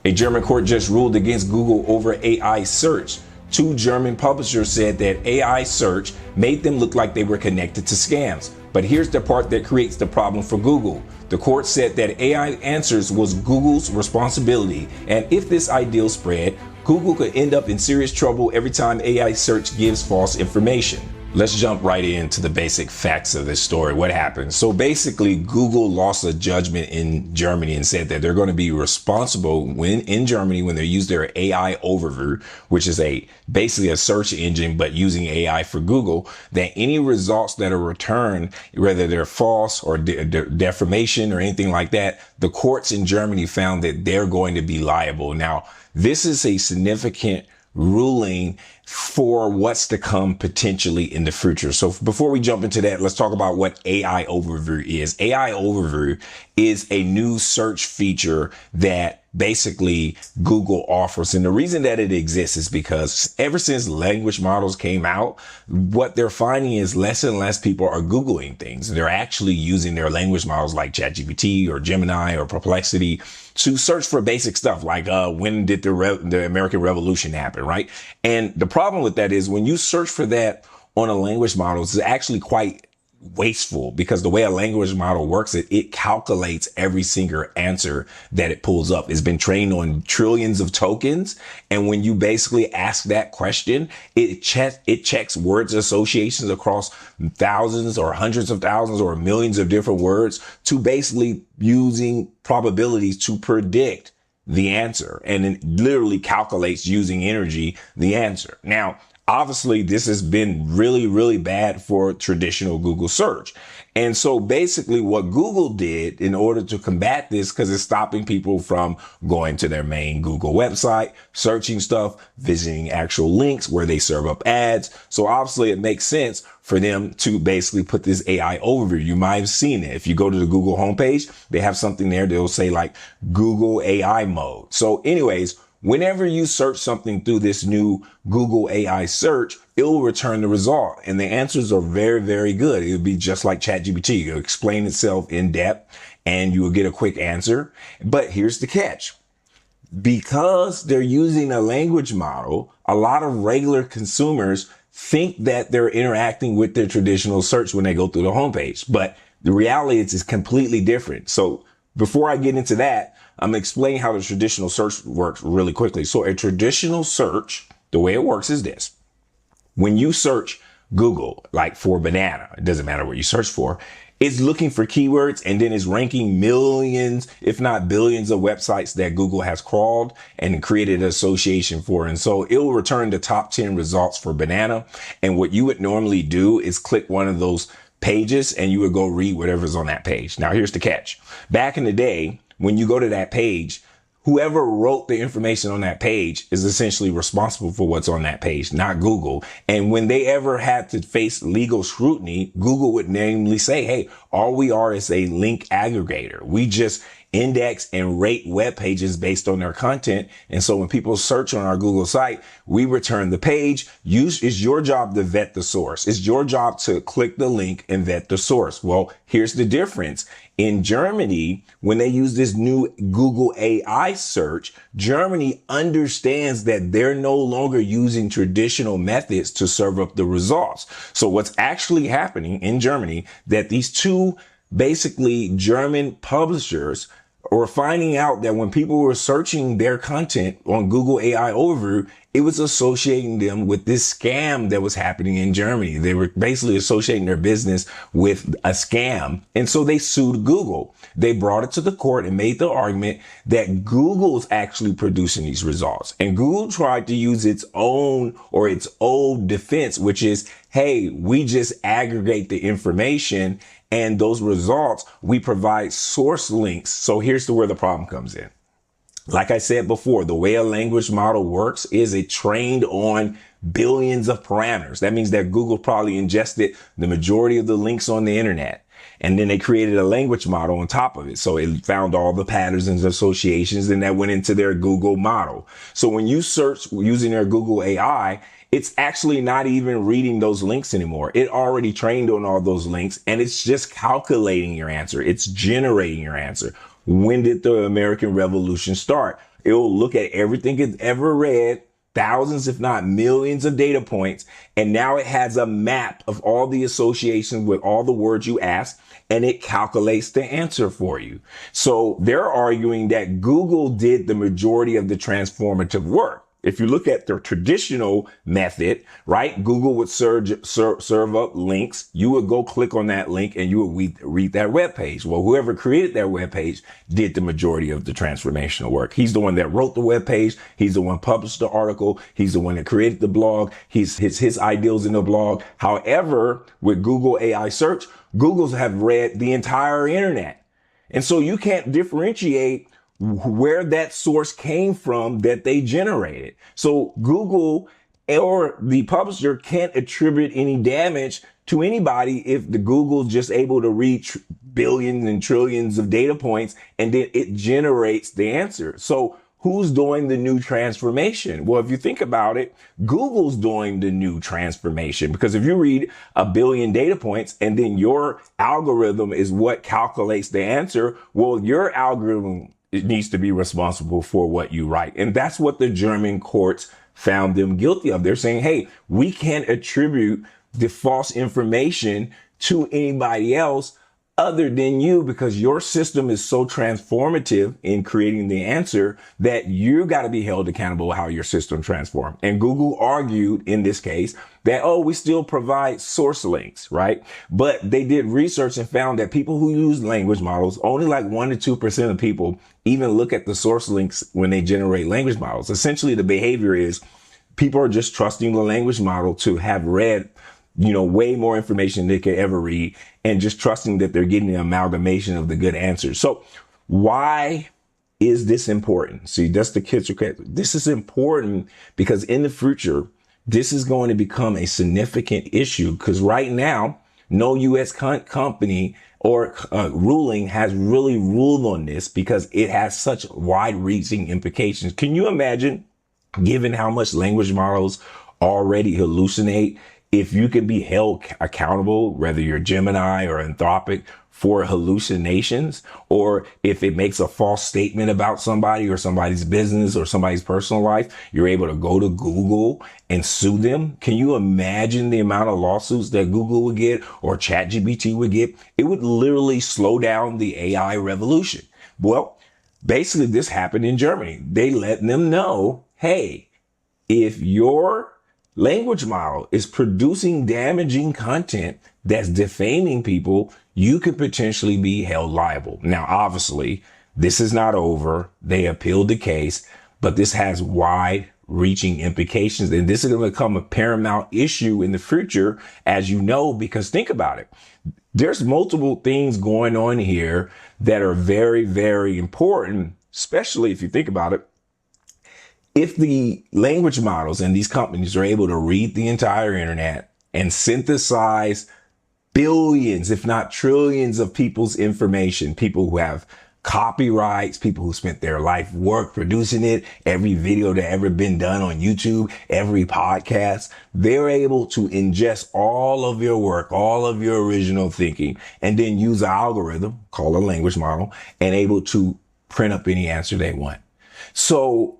A German court just ruled against Google over AI search. Two German publishers said that AI search made them look like they were connected to scams. But here's the part that creates the problem for Google. The court said that AI answers was Google's responsibility, and if this ideal spread, Google could end up in serious trouble every time AI search gives false information. Let's jump right into the basic facts of this story. What happened? So basically, Google lost a judgment in Germany and said that they're going to be responsible in Germany when they use their AI overview, which is basically a search engine, but using AI for Google, that any results that are returned, whether they're false or defamation or anything like that, the courts in Germany found that they're going to be liable. Now, this is a significant ruling for what's to come potentially in the future. So before we jump into that, let's talk about what AI Overview is. AI Overview is a new search feature that basically Google offers. And the reason that it exists is because ever since language models came out, what they're finding is less and less people are Googling things. They're actually using their language models like ChatGPT or Gemini or Perplexity to search for basic stuff like when did the American Revolution happen, right? And the problem with that is when you search for that on a language model, it's actually quite wasteful because the way a language model works, it calculates every single answer that it pulls up. It's been trained on trillions of tokens. And when you basically ask that question, it checks words associations across thousands or hundreds of thousands or millions of different words to basically using probabilities to predict the answer. And it literally calculates using energy, the answer. Now, obviously, this has been really, really bad for traditional Google search. And so basically what Google did in order to combat this, because it's stopping people from going to their main Google website, searching stuff, visiting actual links where they serve up ads. So obviously it makes sense for them to basically put this AI overview. You might have seen it. If you go to the Google homepage, they have something there. They'll say like Google AI mode. So anyways, whenever you search something through this new Google AI search, it will return the result. And the answers are very, very good. It'll be just like ChatGPT. It'll explain itself in depth and you will get a quick answer. But here's the catch. Because they're using a language model, a lot of regular consumers think that they're interacting with their traditional search when they go through the homepage. But the reality is it's completely different. So before I get into that, I'm going to explain how the traditional search works really quickly. So a traditional search, the way it works is this. When you search Google, like for banana, it doesn't matter what you search for, it's looking for keywords and then it's ranking millions, if not billions of websites that Google has crawled and created an association for. And so it will return the top 10 results for banana. And what you would normally do is click one of those pages and you would go read whatever's on that page. Now, here's the catch. Back in the day, when you go to that page, whoever wrote the information on that page is essentially responsible for what's on that page, not Google. And when they ever had to face legal scrutiny, Google would namely say, hey, all we are is a link aggregator. We just index and rate web pages based on their content. And so when people search on our Google site, we return the page. It's your job to vet the source. It's your job to click the link and vet the source. Well, here's the difference. In Germany, when they use this new Google AI search, Germany understands that they're no longer using traditional methods to serve up the results. So what's actually happening in Germany, that these two basically German publishers are finding out that when people were searching their content on Google AI Overview, it was associating them with this scam that was happening in Germany. They were basically associating their business with a scam. And so they sued Google. They brought it to the court and made the argument that Google is actually producing these results. And Google tried to use its own or its old defense, which is, hey, we just aggregate the information and those results, we provide source links. So here's where the problem comes in. Like I said before, the way a language model works is it trained on billions of parameters. That means that Google probably ingested the majority of the links on the internet. And then they created a language model on top of it. So it found all the patterns and associations, and that went into their Google model. So when you search using their Google AI, it's actually not even reading those links anymore. It already trained on all those links, and it's just calculating your answer. It's generating your answer. When did the American Revolution start? It will look at everything it's ever read, thousands, if not millions of data points. And now it has a map of all the associations with all the words you ask, and it calculates the answer for you. So they're arguing that Google did the majority of the transformative work. If you look at the traditional method, right, Google would serve up links. You would go click on that link and you would read that web page. Well, whoever created that web page did the majority of the transformational work. He's the one that wrote the web page. He's the one published the article. He's the one that created the blog. His ideals in the blog. However, with Google AI search, Google's have read the entire internet. And so you can't differentiate where that source came from that they generated. So Google or the publisher can't attribute any damage to anybody if the Google's just able to read billions and trillions of data points and then it generates the answer. So who's doing the new transformation? Well, if you think about it, Google's doing the new transformation, because if you read a billion data points and then your algorithm is what calculates the answer, well, your algorithm, it needs to be responsible for what you write. And that's what the German courts found them guilty of. They're saying, hey, we can't attribute the false information to anybody else other than you, because your system is so transformative in creating the answer that you got to be held accountable how your system transformed. And Google argued in this case that, oh, we still provide source links, right? But they did research and found that people who use language models, only like 1% to 2% of people even look at the source links when they generate language models. Essentially, the behavior is people are just trusting the language model to have read way more information than they could ever read, and just trusting that they're getting an amalgamation of the good answers. So why is this important? See, that's the kids. This is important because in the future, this is going to become a significant issue, because right now, no U.S. company or ruling has really ruled on this because it has such wide-reaching implications. Can you imagine, given how much language models already hallucinate, if you can be held accountable, whether you're Gemini or Anthropic, for hallucinations, or if it makes a false statement about somebody or somebody's business or somebody's personal life, you're able to go to Google and sue them? Can you imagine the amount of lawsuits that Google would get or ChatGPT would get? It would literally slow down the AI revolution. Well, basically this happened in Germany. They let them know, hey, if your language model is producing damaging content that's defaming people, you could potentially be held liable. Now, obviously, this is not over. They appealed the case, but this has wide-reaching implications. And this is going to become a paramount issue in the future, as you know, because think about it. There's multiple things going on here that are very, very important, especially if you think about it. If the language models and these companies are able to read the entire internet and synthesize billions, if not trillions of people's information, people who have copyrights, people who spent their life work producing it, every video that ever been done on YouTube, every podcast, they're able to ingest all of your work, all of your original thinking, and then use an algorithm called a language model and able to print up any answer they want. So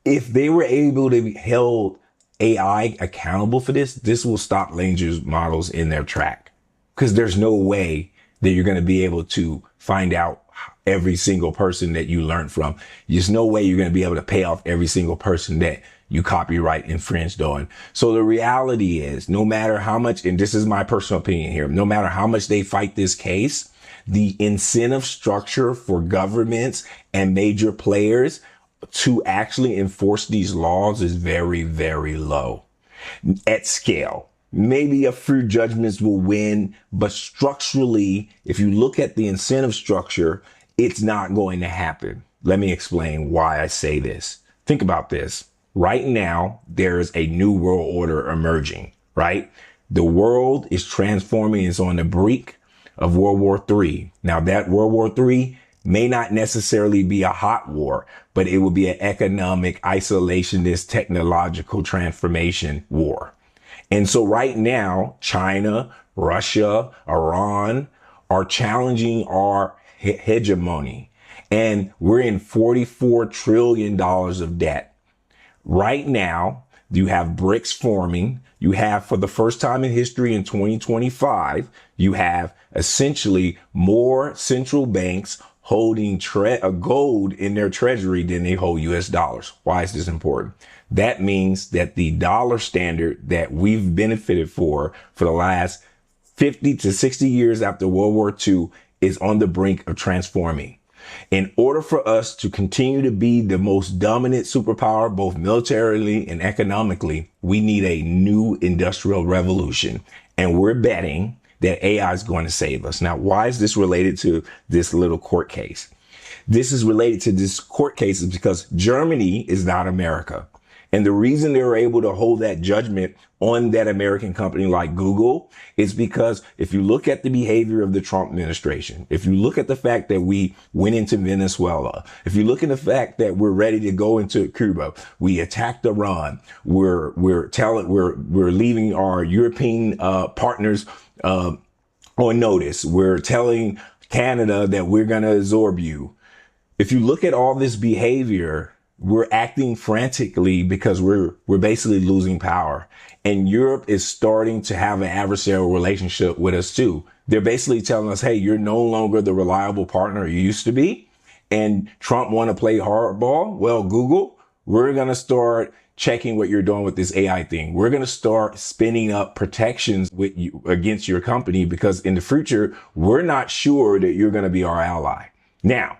if they were able to be held AI accountable for this will stop language models in their track, because there's no way that you're going to be able to find out every single person that you learned from. There's no way you're going to be able to pay off every single person that you copyright infringed on. So the reality is, no matter how much, and this is my personal opinion here, no matter how much they fight this case, the incentive structure for governments and major players to actually enforce these laws is very, very low at scale. Maybe a few judgments will win, but structurally, if you look at the incentive structure, it's not going to happen. Let me explain why I say this. Think about this. Right now, there's a new world order emerging, right? The world is transforming. It's on the brink of World War III. Now, that World War III may not necessarily be a hot war, but it will be an economic, isolationist, technological transformation war. And so right now, China, Russia, Iran are challenging our hegemony. And we're in $44 trillion of debt. Right now, you have BRICS forming. You have, for the first time in history in 2025, you have essentially more central banks holding gold in their treasury than they hold US dollars. Why is this important? That means that the dollar standard that we've benefited for the last 50 to 60 years after World War II is on the brink of transforming. In order for us to continue to be the most dominant superpower, both militarily and economically, we need a new industrial revolution. And we're betting that AI is going to save us. Now, why is this related to this little court case? This is related to this court case is because Germany is not America. And the reason they were able to hold that judgment on that American company like Google is because if you look at the behavior of the Trump administration, if you look at the fact that we went into Venezuela, if you look at the fact that we're ready to go into Cuba, we attacked Iran, we're leaving our European partners on notice, we're telling Canada that we're going to absorb you. If you look at all this behavior, we're acting frantically because we're basically losing power. And Europe is starting to have an adversarial relationship with us too. They're basically telling us, hey, you're no longer the reliable partner you used to be. And Trump want to play hardball. Well, Google, we're going to start checking what you're doing with this AI thing. We're going to start spinning up protections with you against your company because in the future, we're not sure that you're going to be our ally. Now,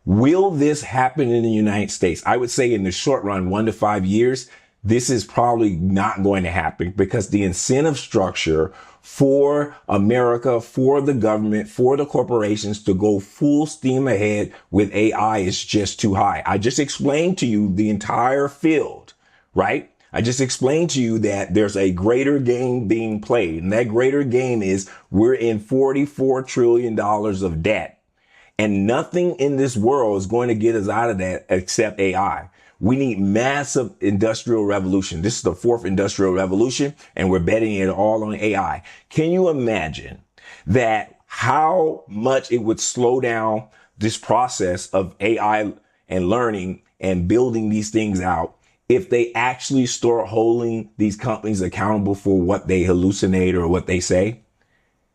will this happen in the United States? I would say in the short run, 1 to 5 years, this is probably not going to happen because the incentive structure for America, for the government, for the corporations to go full steam ahead with AI is just too high. I just explained to you the entire field, right? I just explained to you that there's a greater game being played. And that greater game is we're in $44 trillion of debt. And nothing in this world is going to get us out of that except AI. We need massive industrial revolution. This is the 4th industrial revolution, and we're betting it all on AI. Can you imagine that how much it would slow down this process of AI and learning and building these things out if they actually start holding these companies accountable for what they hallucinate or what they say?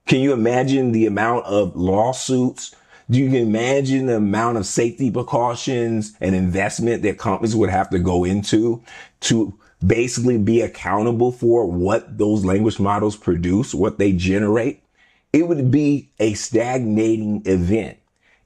Can you imagine the amount of lawsuits? Do you imagine the amount of safety precautions and investment that companies would have to go into to basically be accountable for what those language models produce, what they generate? It would be a stagnating event.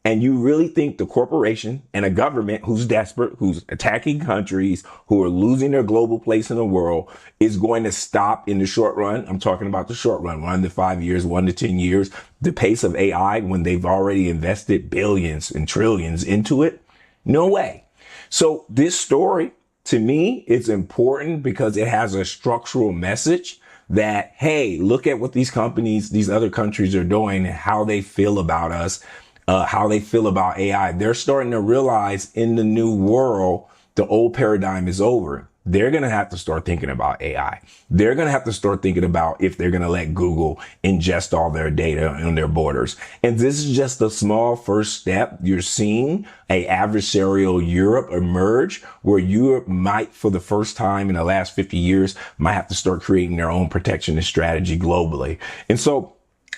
And you really think the corporation and a government who's desperate, who's attacking countries, who are losing their global place in the world is going to stop in the short run? I'm talking about the short run, 1 to 5 years, 1 to 10 years, the pace of AI when they've already invested billions and trillions into it? No way. So this story, to me, it's important because it has a structural message that, hey, look at what these companies, these other countries are doing and how they feel about us. How they feel about AI. They're starting to realize in the new world, the old paradigm is over. They're going to have to start thinking about AI. They're going to have to start thinking about if they're going to let Google ingest all their data on their borders. And this is just a small first step. You're seeing a adversarial Europe emerge where Europe might, for the first time in the last 50 years, might have to start creating their own protectionist strategy globally. And so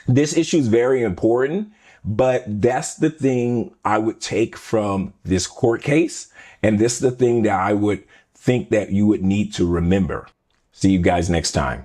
this issue is very important. But that's the thing I would take from this court case. And this is the thing that I would think that you would need to remember. See you guys next time.